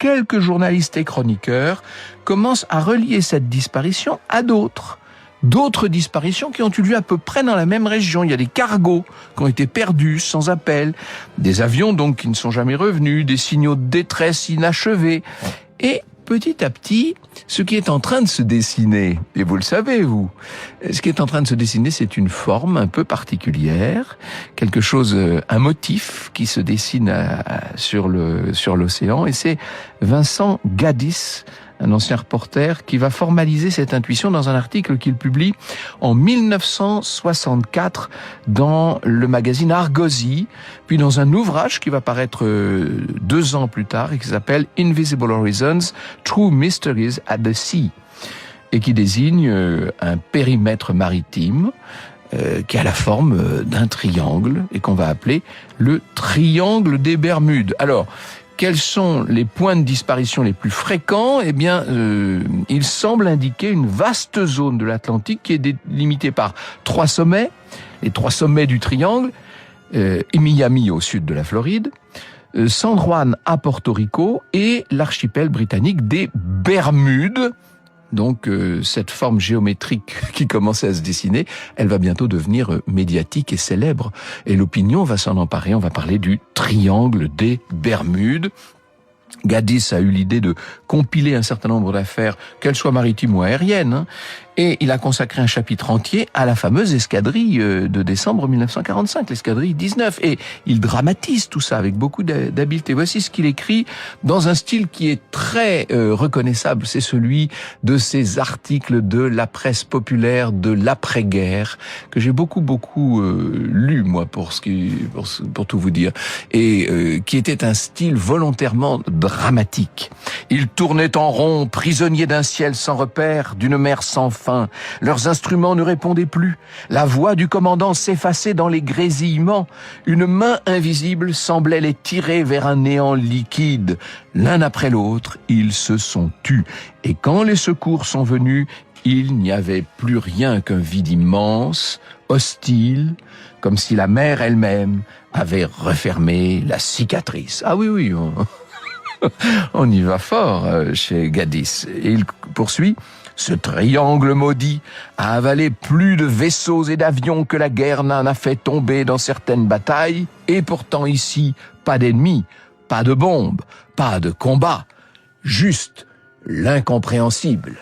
quelques journalistes et chroniqueurs commencent à relier cette disparition à d'autres disparitions qui ont eu lieu à peu près dans la même région. Il y a des cargos qui ont été perdus sans appel, des avions donc qui ne sont jamais revenus, des signaux de détresse inachevés. Et petit à petit, ce qui est en train de se dessiner, et vous le savez, ce qui est en train de se dessiner, c'est une forme un peu particulière, quelque chose, un motif qui se dessine sur l'océan, et c'est Vincent Gaddis, un ancien reporter, qui va formaliser cette intuition dans un article qu'il publie en 1964 dans le magazine Argosy, puis dans un ouvrage qui va paraître 2 ans plus tard et qui s'appelle Invisible Horizons, True Mysteries at the Sea, et qui désigne un périmètre maritime qui a la forme d'un triangle et qu'on va appeler le triangle des Bermudes. Alors, quels sont les points de disparition les plus fréquents? Eh bien, il semble indiquer une vaste zone de l'Atlantique qui est délimitée par 3 sommets, les 3 sommets du triangle, et Miami au sud de la Floride, San Juan à Porto Rico et l'archipel britannique des Bermudes. Donc cette forme géométrique qui commençait à se dessiner, elle va bientôt devenir médiatique et célèbre. Et l'opinion va s'en emparer, on va parler du triangle des Bermudes. Gaddis a eu l'idée de compiler un certain nombre d'affaires, qu'elles soient maritimes ou aériennes, et il a consacré un chapitre entier à la fameuse escadrille de décembre 1945, l'escadrille 19, et il dramatise tout ça avec beaucoup d'habileté. Voici ce qu'il écrit dans un style qui est très reconnaissable, c'est celui de ces articles de la presse populaire de l'après-guerre, que j'ai beaucoup lu, moi, pour tout vous dire, et qui était un style volontairement dramatique. Ils tournaient en rond, prisonniers d'un ciel sans repère, d'une mer sans fin. Leurs instruments ne répondaient plus. La voix du commandant s'effaçait dans les grésillements. Une main invisible semblait les tirer vers un néant liquide. L'un après l'autre, ils se sont tus. Et quand les secours sont venus, il n'y avait plus rien qu'un vide immense, hostile, comme si la mer elle-même avait refermé la cicatrice. Ah oui, on y va fort chez Gaddis. Et il poursuit: ce triangle maudit a avalé plus de vaisseaux et d'avions que la guerre n'en a fait tomber dans certaines batailles, et pourtant ici, pas d'ennemis, pas de bombes, pas de combat, juste l'incompréhensible.